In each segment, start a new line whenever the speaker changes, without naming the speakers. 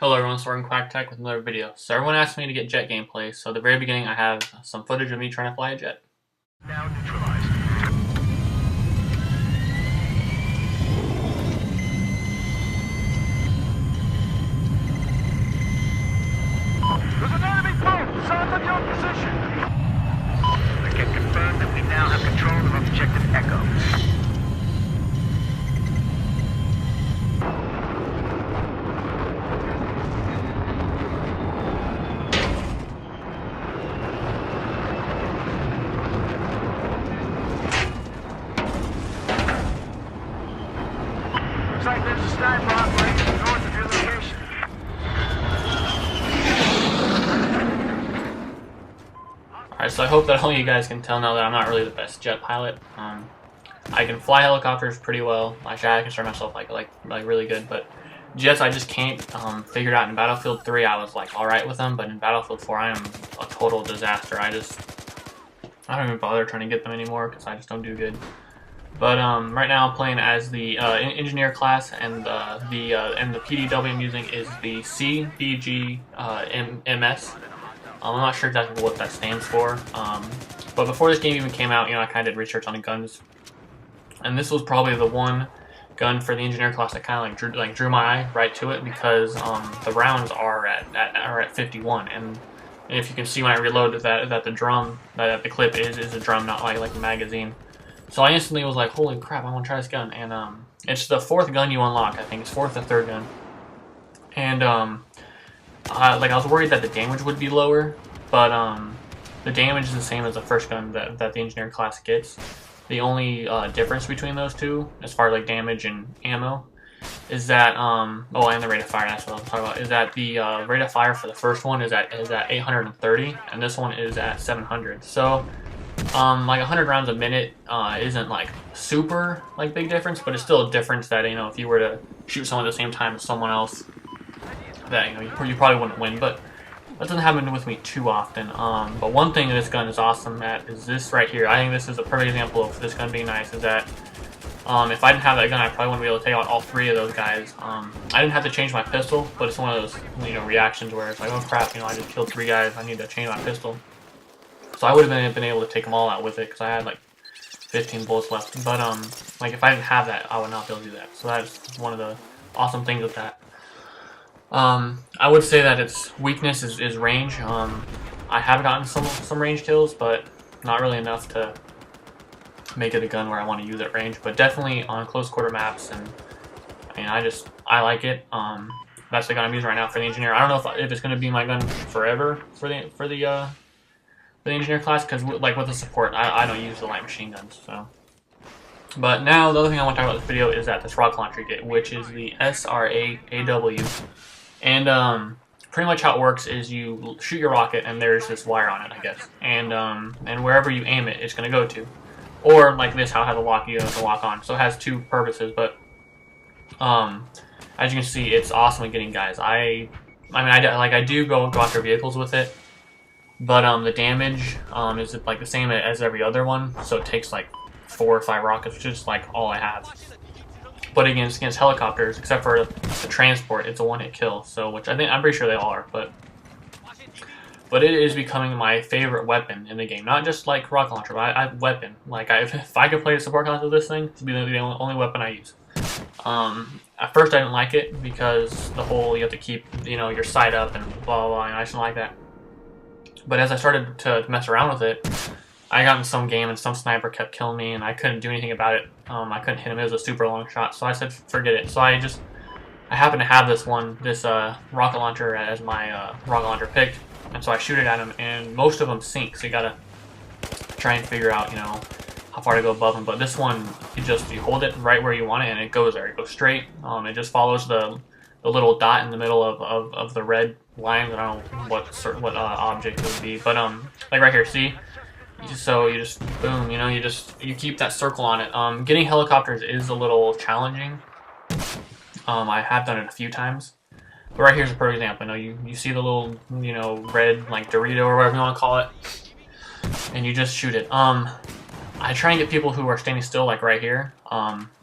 Hello everyone, Sorting Quack Tech with another video. So everyone asked me to get jet gameplay, so at the very beginning I have some footage of me trying to fly a jet.
Now neutralized. There's an enemy boat south of your position. I can confirm that we now have control of Objective Echo. Looks like there's a sniper operating north of your location.
Alright, so I hope that all you guys can tell now that I'm not really the best jet pilot. I can fly helicopters pretty well. Actually, I consider myself like really good, but jets I just can't figure it out. In Battlefield 3 I was like alright with them, but in Battlefield 4 I am a total disaster. I don't even bother trying to get them anymore because I just don't do good. But right now I'm playing as the engineer class, and the PDW I'm using is the CBJ-MS. I'm not sure exactly what that stands for. But before this game even came out, I kind of did research on the guns, and this was probably the one gun for the engineer class that kind of drew my eye right to it, because the rounds are at 51, and if you can see when I reloaded that the clip is a drum, not like a magazine. So I instantly was like, holy crap, I want to try this gun. And it's the fourth gun you unlock. I think it's fourth or third gun. And I was worried that the damage would be lower, but the damage is the same as the first gun that the engineer class gets. The only difference between those two, as far as like damage and ammo, is that and the rate of fire. That's what I'm talking about. Is that the rate of fire for the first one is at 830, and this one is at 700. So like 100 rounds a minute isn't like super like big difference, but it's still a difference that if you were to shoot someone at the same time as someone else, that you probably wouldn't win. But that doesn't happen with me too often. But one thing this gun is awesome at is this right here. I think this is a perfect example of this gun being nice. Is that if I didn't have that gun, I probably wouldn't be able to take out all three of those guys. I didn't have to change my pistol, but it's one of those reactions where it's like, oh crap, I just killed 3 guys. I need to change my pistol. So I would have been able to take them all out with it, because I had like 15 bullets left. But like if I didn't have that, I would not be able to do that. So that's one of the awesome things with that. I would say that its weakness is range. I have gotten some range kills, but not really enough to make it a gun where I want to use at range. But definitely on close quarter maps, and I like it. That's the gun I'm using right now for the engineer. I don't know if it's going to be my gun forever for the engineer class, because like with the support, I don't use the light machine guns. So, but now the other thing I want to talk about in this video is that this rocket launcher kit, which is the SRAW, and pretty much how it works is you shoot your rocket and there's this wire on it, I guess, and wherever you aim it, it's going to go to, or like this, how it has a lock, you have to lock on. So it has two purposes, but as you can see, it's awesome at getting guys. I do go after vehicles with it. But the damage is like the same as every other one, so it takes like 4 or 5 rockets, which is like all I have. But against helicopters, except for the transport, it's a one-hit kill. So I'm pretty sure they all are, but it is becoming my favorite weapon in the game. Not just like rocket launcher, but weapon. Like if I could play the support class of this thing, this would be the only weapon I use. At first I didn't like it because the whole you have to keep your sight up and blah blah blah, and I just didn't like that. But as I started to mess around with it, I got in some game and some sniper kept killing me, and I couldn't do anything about it. I couldn't hit him. It was a super long shot, so I said forget it. So I happened to have this rocket launcher as my rocket launcher picked, and so I shoot it at him, and most of them sink. So you gotta try and figure out how far to go above them. But this one, you hold it right where you want it, and it goes there. It goes straight. It just follows the little dot in the middle of the red lines. I don't know what object it would be, but like right here, see? So you just boom, you keep that circle on it. Getting helicopters is a little challenging. I have done it a few times, but right here's a perfect example. You see the little red like Dorito or whatever you want to call it, and you just shoot it. I try and get people who are standing still, like right here.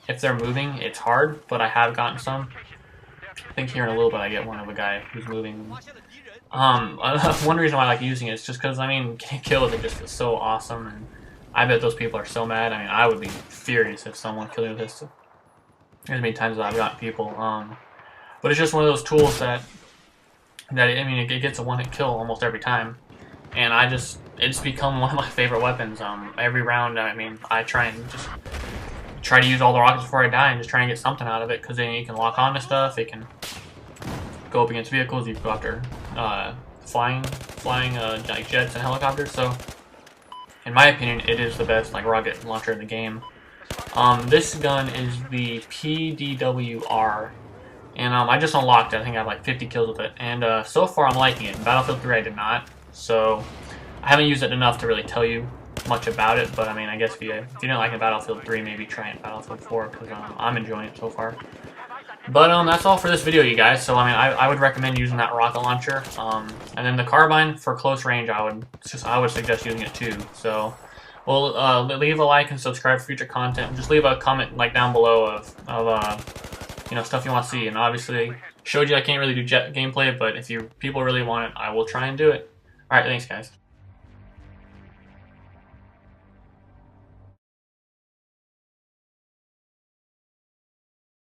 If they're moving, it's hard, but I have gotten some. think here in a little bit I get one of a guy who's moving. One reason why I like using it is just because, I mean, getting killed with it just is so awesome, and I bet those people are so mad. I mean, I would be furious if someone killed me with this. There's many times that I've got people, but it's just one of those tools that I mean, it gets a one-hit kill almost every time, and it's become one of my favorite weapons. Every round, I mean, I try to use all the rockets before I die and just try and get something out of it, because then you can lock onto stuff, it can go up against vehicles, you can go after flying like jets and helicopters. So in my opinion, it is the best like rocket launcher in the game. This gun is the PDWR, and I just unlocked it. I think I have like 50 kills with it, and so far I'm liking it. In Battlefield 3 I did not, so I haven't used it enough to really tell you much about it. But I mean, I guess if you didn't like it in Battlefield 3, maybe try it in Battlefield 4, because I'm enjoying it so far. But that's all for this video, you guys. So I mean, I would recommend using that rocket launcher. And then the carbine for close range, I would suggest using it too. So, well, leave a like and subscribe for future content. Just leave a comment like down below of you know, stuff you want to see. And obviously, showed you I can't really do gameplay, but if people really want it, I will try and do it. All right, thanks, guys.